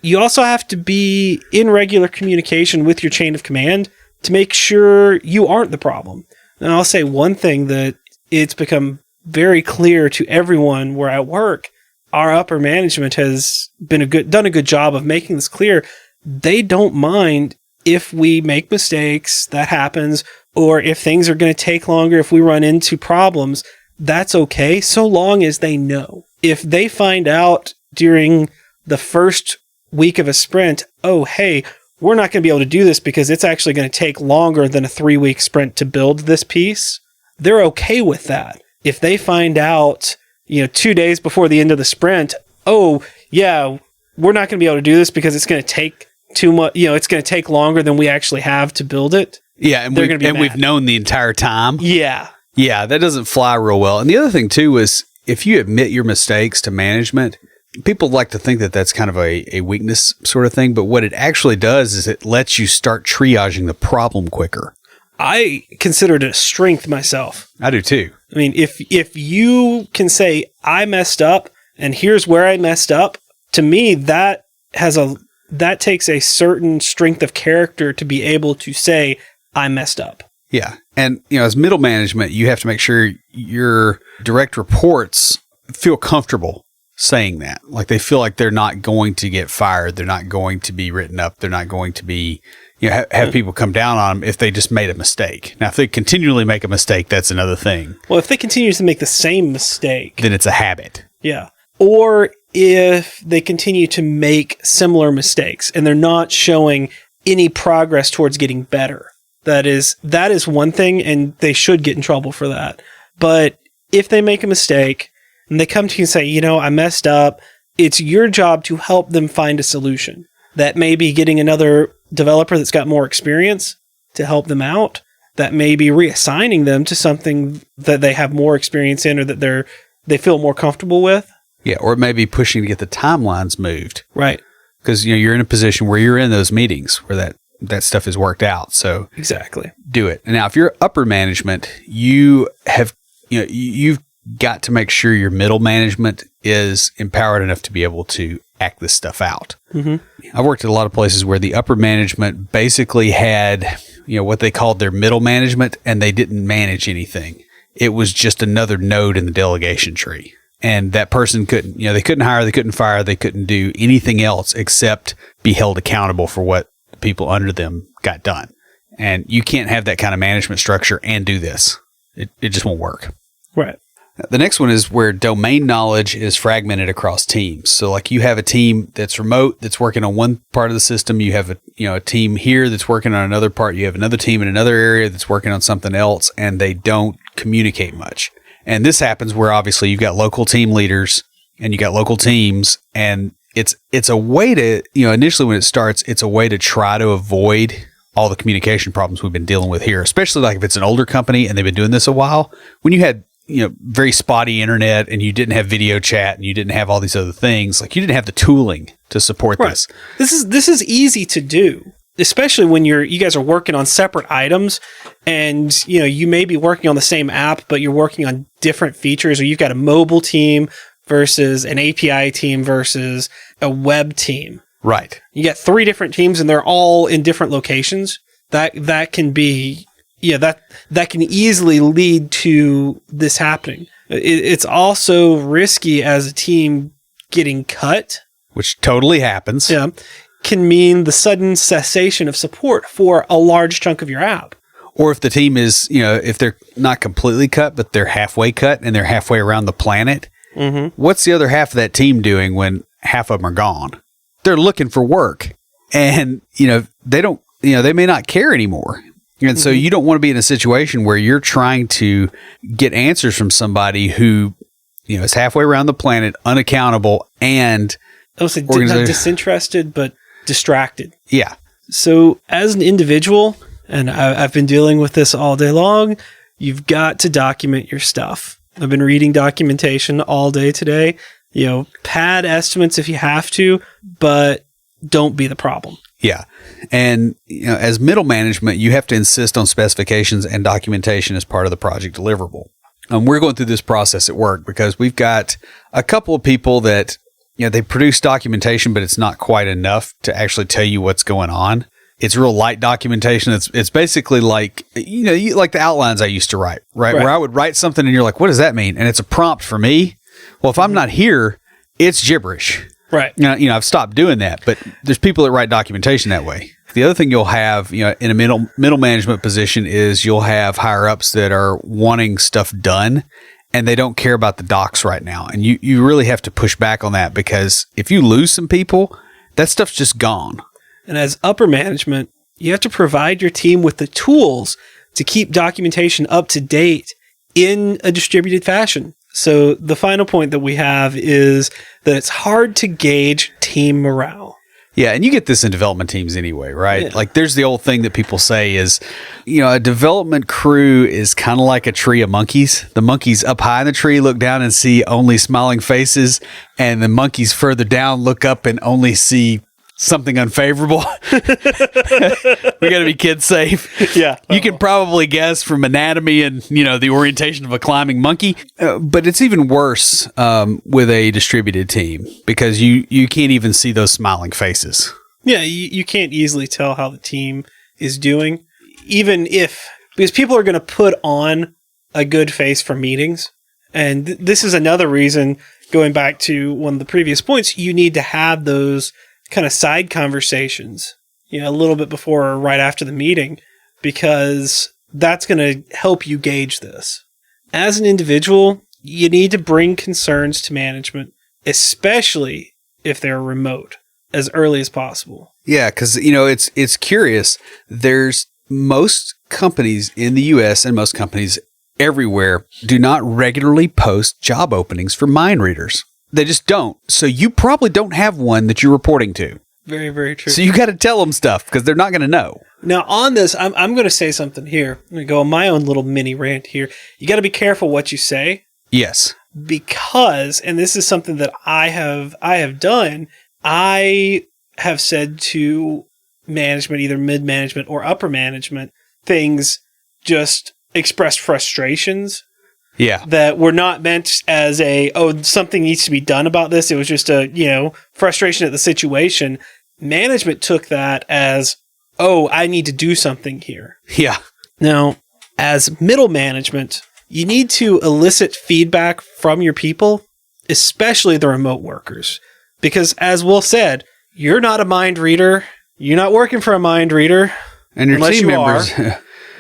You also have to be in regular communication with your chain of command to make sure you aren't the problem. And I'll say one thing that it's become very clear to everyone where I work. Our upper management has done a good job of making this clear. They don't mind if we make mistakes, that happens, or if things are going to take longer, if we run into problems, that's okay, so long as they know. If they find out during the first week of a sprint, oh, hey, we're not going to be able to do this because it's actually going to take longer than a 3-week sprint to build this piece, they're okay with that. If they find out, 2 days before the end of the sprint, oh, yeah, we're not going to be able to do this because it's going to take too much, it's going to take longer than we actually have to build it. Yeah, and we've known the entire time. Yeah. Yeah, that doesn't fly real well. And the other thing, too, is if you admit your mistakes to management, people like to think that that's kind of a weakness sort of thing. But what it actually does is it lets you start triaging the problem quicker. I consider it a strength myself. I do, too. I mean, if you can say, I messed up, and here's where I messed up, to me, that takes a certain strength of character to be able to say, I messed up. Yeah. And, as middle management, you have to make sure your direct reports feel comfortable saying that. Like, they feel like they're not going to get fired. They're not going to be written up. They're not going to be, have people come down on them if they just made a mistake. Now, if they continually make a mistake, that's another thing. Well, if they continue to make the same mistake, then it's a habit. Yeah. Or if they continue to make similar mistakes and they're not showing any progress towards getting better. That is one thing, and they should get in trouble for that. But if they make a mistake and they come to you and say, I messed up, it's your job to help them find a solution. That may be getting another developer that's got more experience to help them out. That may be reassigning them to something that they have more experience in or that they feel more comfortable with. Yeah, or it may be pushing to get the timelines moved. Right. Because you're in a position where you're in those meetings where that stuff is worked out. So exactly, do it. And now, if you're upper management, you've got to make sure your middle management is empowered enough to be able to act this stuff out. Mm-hmm. I've worked at a lot of places where the upper management basically had, what they called their middle management, and they didn't manage anything. It was just another node in the delegation tree. And that person couldn't, they couldn't hire, they couldn't fire, they couldn't do anything else except be held accountable for what the people under them got done. And you can't have that kind of management structure and do this. It just won't work. Right. The next one is where domain knowledge is fragmented across teams. So like you have a team that's remote that's working on one part of the system. You have a team here that's working on another part. You have another team in another area that's working on something else, and they don't communicate much. And this happens where obviously you've got local team leaders and you got local teams, and it's a way to, initially when it starts, it's a way to try to avoid all the communication problems we've been dealing with here, especially like if it's an older company and they've been doing this a while. When you had very spotty internet and you didn't have video chat and you didn't have all these other things, like you didn't have the tooling to support this. This is easy to do, especially when you guys are working on separate items and, you may be working on the same app, but you're working on different features, or you've got a mobile team versus an API team versus a web team. Right. You got 3 different teams and they're all in different locations. That can be, that can easily lead to this happening. It's also risky as a team getting cut, which totally happens. Yeah. Can mean the sudden cessation of support for a large chunk of your app. Or if the team is, if they're not completely cut, but they're halfway cut and they're halfway around the planet, what's the other half of that team doing when half of them are gone? They're looking for work, and, they don't, they may not care anymore. And so you don't want to be in a situation where you're trying to get answers from somebody who, is halfway around the planet, unaccountable, and not disinterested, but distracted. Yeah. So as an individual, and I've been dealing with this all day long, you've got to document your stuff. I've been reading documentation all day today. Pad estimates if you have to, but don't be the problem. Yeah. And, as middle management, you have to insist on specifications and documentation as part of the project deliverable. We're going through this process at work because we've got a couple of people that, they produce documentation, but it's not quite enough to actually tell you what's going on. It's real light documentation. It's basically like, like the outlines I used to write, right? Where I would write something and you're like, what does that mean? And it's a prompt for me. Well, if I'm not here, it's gibberish. Right. Now, I've stopped doing that, but there's people that write documentation that way. The other thing you'll have, in a middle management position is you'll have higher ups that are wanting stuff done and they don't care about the docs right now. And you really have to push back on that, because if you lose some people, that stuff's just gone. And as upper management, you have to provide your team with the tools to keep documentation up to date in a distributed fashion. So the final point that we have is that it's hard to gauge team morale. Yeah, and you get this in development teams anyway, right? Yeah. Like there's the old thing that people say is, a development crew is kind of like a tree of monkeys. The monkeys up high in the tree look down and see only smiling faces, and the monkeys further down look up and only see something unfavorable. We got to be kid safe. Yeah. You can probably guess from anatomy and, the orientation of a climbing monkey. But it's even worse with a distributed team, because you can't even see those smiling faces. Yeah, you can't easily tell how the team is doing, because people are going to put on a good face for meetings. And this is another reason, going back to one of the previous points, you need to have those kind of side conversations, a little bit before or right after the meeting, because that's going to help you gauge this. As an individual, you need to bring concerns to management, especially if they're remote, as early as possible. Yeah, because, it's curious. There's most companies in the U.S. and most companies everywhere do not regularly post job openings for mind readers. They just don't. So you probably don't have one that you're reporting to. Very, very true. So you got to tell them stuff because they're not going to know. Now, on this, I'm going to say something here. I'm going to go on my own little mini rant here. You got to be careful what you say. Yes. Because, and this is something that I have done, I have said to management, either mid-management or upper management, things just expressed frustrations. Yeah. That were not meant as something needs to be done about this. It was just a, frustration at the situation. Management took that as, I need to do something here. Yeah. Now, as middle management, you need to elicit feedback from your people, especially the remote workers. Because as Will said, you're not a mind reader. You're not working for a mind reader. And your team members.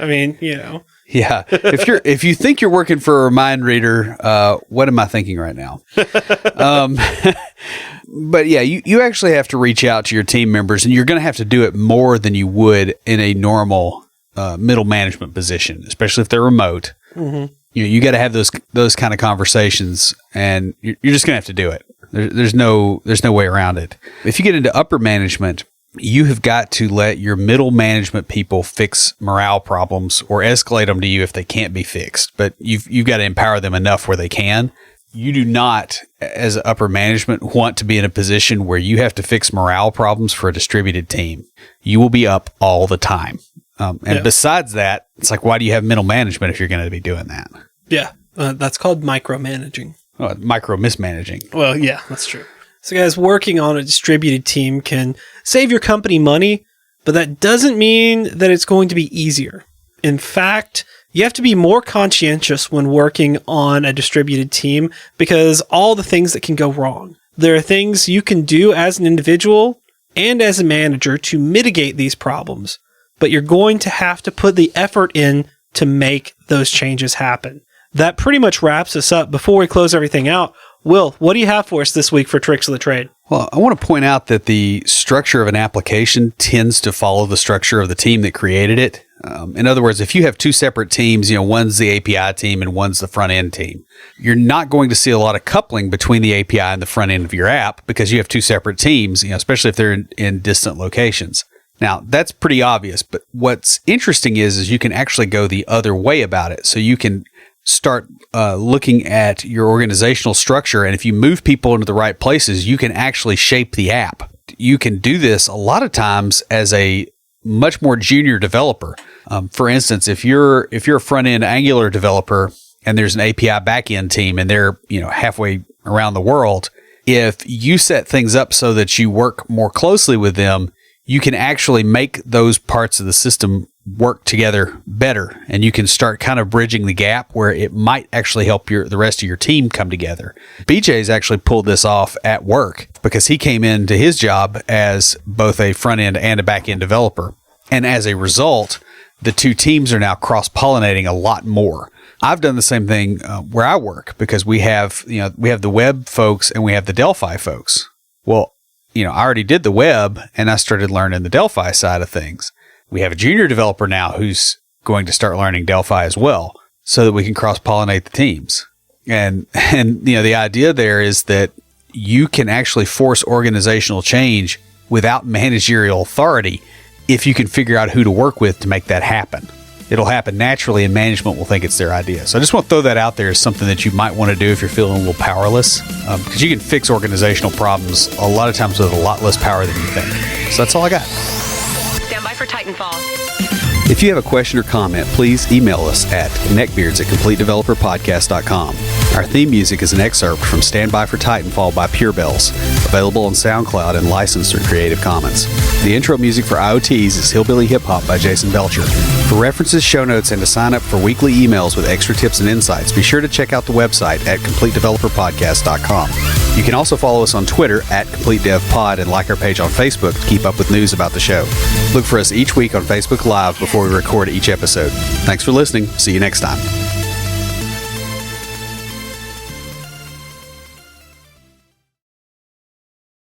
I mean, Yeah. If you think you're working for a mind reader, what am I thinking right now? But yeah, you actually have to reach out to your team members, and you're going to have to do it more than you would in a normal middle management position, especially if they're remote. Mm-hmm. You got to have those kind of conversations, and you're just going to have to do it. There's no way around it. If you get into upper management, you have got to let your middle management people fix morale problems or escalate them to you if they can't be fixed. But you've got to empower them enough where they can. You do not, as upper management, want to be in a position where you have to fix morale problems for a distributed team. You will be up all the time. Besides that, it's like, why do you have middle management if you're going to be doing that? Yeah, that's called micromanaging. Micro mismanaging. Well, yeah, that's true. So guys, working on a distributed team can save your company money, but that doesn't mean that it's going to be easier. In fact, you have to be more conscientious when working on a distributed team because all the things that can go wrong. There are things you can do as an individual and as a manager to mitigate these problems, but you're going to have to put the effort in to make those changes happen. That pretty much wraps us up. Before we close everything out, Will, what do you have for us this week for Tricks of the Trade? Well, I want to point out that the structure of an application tends to follow the structure of the team that created it. In other words, if you have two separate teams, one's the API team and one's the front end team, you're not going to see a lot of coupling between the API and the front end of your app because you have two separate teams, especially if they're in distant locations. Now, that's pretty obvious, but what's interesting is you can actually go the other way about it. So you can start looking at your organizational structure, and if you move people into the right places, you can actually shape the app. You can do this a lot of times as a much more junior developer. For instance, if you're a front-end Angular developer and there's an API back-end team and they're halfway around the world, if you set things up so that you work more closely with them, you can actually make those parts of the system work together better, and you can start kind of bridging the gap where it might actually help the rest of your team come together. BJ's actually pulled this off at work because he came into his job as both a front-end and a back-end developer. And as a result, the two teams are now cross-pollinating a lot more. I've done the same thing where I work because we have the web folks and we have the Delphi folks. Well, I already did the web and I started learning the Delphi side of things. We have a junior developer now who's going to start learning Delphi as well so that we can cross-pollinate the teams. And the idea there is that you can actually force organizational change without managerial authority if you can figure out who to work with to make that happen. It'll happen naturally and management will think it's their idea. So I just want to throw that out there as something that you might want to do if you're feeling a little powerless, because you can fix organizational problems a lot of times with a lot less power than you think. So that's all I got. Stand by for Titanfall. If you have a question or comment, please email us at neckbeards@CompleteDeveloperPodcast.com. Our theme music is an excerpt from Stand By for Titanfall by Pure Bells, available on SoundCloud and licensed through Creative Commons. The intro music for IoTs is Hillbilly Hip Hop by Jason Belcher. For references, show notes, and to sign up for weekly emails with extra tips and insights, be sure to check out the website at CompleteDeveloperPodcast.com. You can also follow us on Twitter at CompleteDevPod and like our page on Facebook to keep up with news about the show. Look for us each week on Facebook Live before we record each episode. Thanks for listening. See you next time.